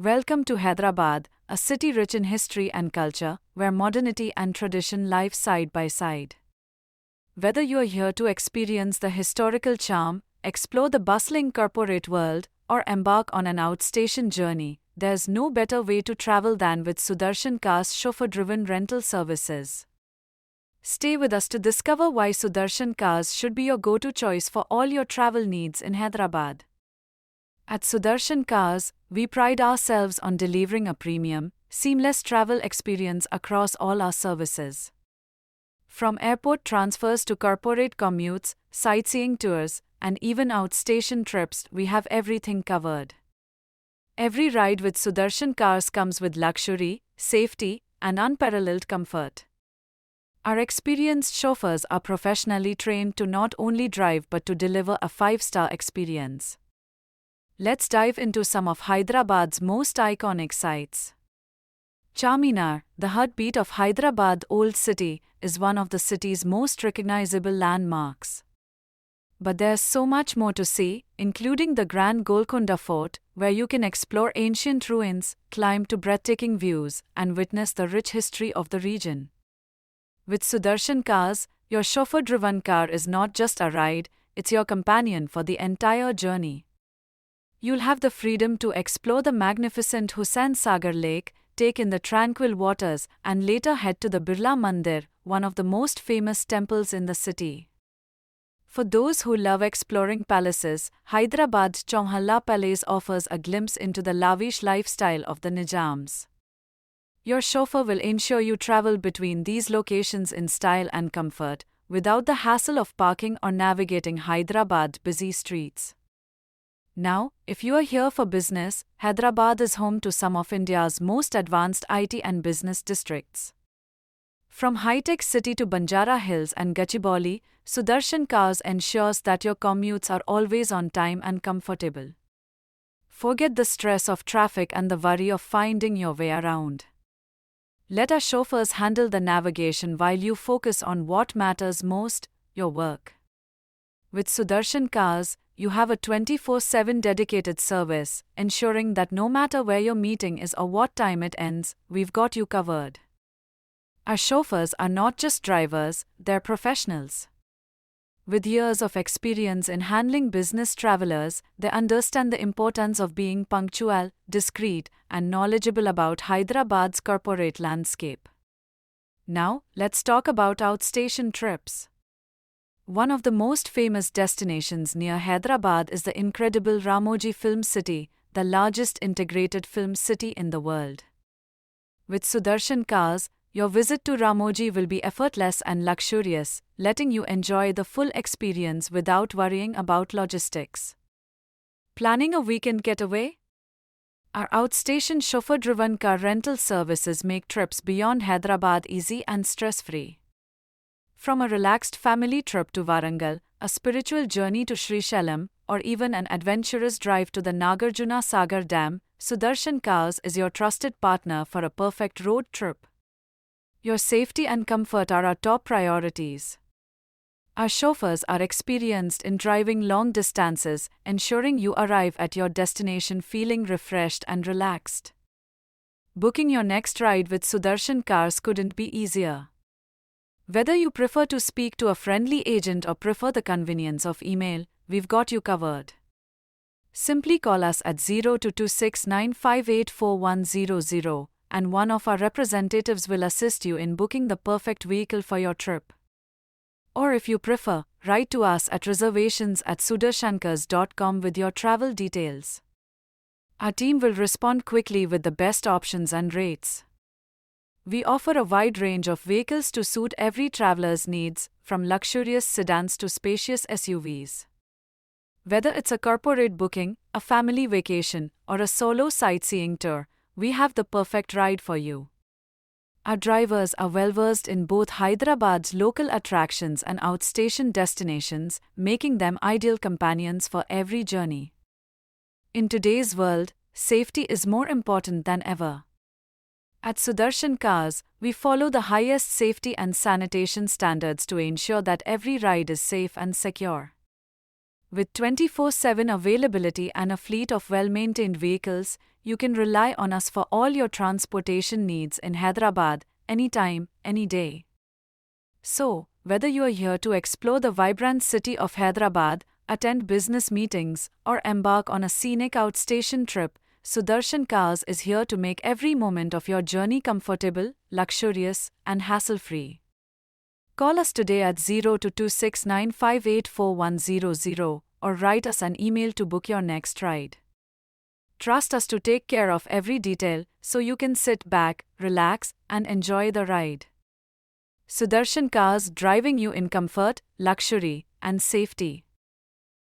Welcome to Hyderabad, a city rich in history and culture, where modernity and tradition live side by side. Whether you are here to experience the historical charm, explore the bustling corporate world, or embark on an outstation journey, there's no better way to travel than with Sudarshan Cars chauffeur-driven rental services. Stay with us to discover why Sudarshan Cars should be your go-to choice for all your travel needs in Hyderabad. At Sudarshan Cars, we pride ourselves on delivering a premium, seamless travel experience across all our services. From airport transfers to corporate commutes, sightseeing tours, and even outstation trips, we have everything covered. Every ride with Sudarshan Cars comes with luxury, safety, and unparalleled comfort. Our experienced chauffeurs are professionally trained to not only drive but to deliver a 5-star experience. Let's dive into some of Hyderabad's most iconic sites. Charminar, the heartbeat of Hyderabad Old City, is one of the city's most recognizable landmarks. But there's so much more to see, including the Grand Golconda Fort, where you can explore ancient ruins, climb to breathtaking views, and witness the rich history of the region. With Sudarshan Cars, your chauffeur-driven car is not just a ride, it's your companion for the entire journey. You'll have the freedom to explore the magnificent Hussain Sagar Lake, take in the tranquil waters, and later head to the Birla Mandir, one of the most famous temples in the city. For those who love exploring palaces, Hyderabad's Chowhalla Palace offers a glimpse into the lavish lifestyle of the Nizams. Your chauffeur will ensure you travel between these locations in style and comfort, without the hassle of parking or navigating Hyderabad's busy streets. Now, if you are here for business, Hyderabad is home to some of India's most advanced IT and business districts. From high-tech city to Banjara Hills and Gachibowli, Sudarshan Cars ensures that your commutes are always on time and comfortable. Forget the stress of traffic and the worry of finding your way around. Let our chauffeurs handle the navigation while you focus on what matters most, your work. With Sudarshan Cars, you have a 24/7 dedicated service, ensuring that no matter where your meeting is or what time it ends, we've got you covered. Our chauffeurs are not just drivers, they're professionals. With years of experience in handling business travelers, they understand the importance of being punctual, discreet, and knowledgeable about Hyderabad's corporate landscape. Now, let's talk about outstation trips. One of the most famous destinations near Hyderabad is the incredible Ramoji Film City, the largest integrated film city in the world. With Sudarshan Cars, your visit to Ramoji will be effortless and luxurious, letting you enjoy the full experience without worrying about logistics. Planning a weekend getaway? Our outstation chauffeur-driven car rental services make trips beyond Hyderabad easy and stress-free. From a relaxed family trip to Warangal, a spiritual journey to Srisailam, or even an adventurous drive to the Nagarjuna Sagar Dam, Sudarshan Cars is your trusted partner for a perfect road trip. Your safety and comfort are our top priorities. Our chauffeurs are experienced in driving long distances, ensuring you arrive at your destination feeling refreshed and relaxed. Booking your next ride with Sudarshan Cars couldn't be easier. Whether you prefer to speak to a friendly agent or prefer the convenience of email, we've got you covered. Simply call us at 0226958400 and one of our representatives will assist you in booking the perfect vehicle for your trip. Or if you prefer, write to us at reservations@sudarshankars.com with your travel details. Our team will respond quickly with the best options and rates. We offer a wide range of vehicles to suit every traveler's needs, from luxurious sedans to spacious SUVs. Whether it's a corporate booking, a family vacation, or a solo sightseeing tour, we have the perfect ride for you. Our drivers are well-versed in both Hyderabad's local attractions and outstation destinations, making them ideal companions for every journey. In today's world, safety is more important than ever. At Sudarshan Cars, we follow the highest safety and sanitation standards to ensure that every ride is safe and secure. With 24/7 availability and a fleet of well-maintained vehicles, you can rely on us for all your transportation needs in Hyderabad, anytime, any day. So, whether you are here to explore the vibrant city of Hyderabad, attend business meetings, or embark on a scenic outstation trip, Sudarshan Cars is here to make every moment of your journey comfortable, luxurious, and hassle-free. Call us today at 0226958410 or write us an email to book your next ride. Trust us to take care of every detail so you can sit back, relax, and enjoy the ride. Sudarshan Cars, driving you in comfort, luxury, and safety.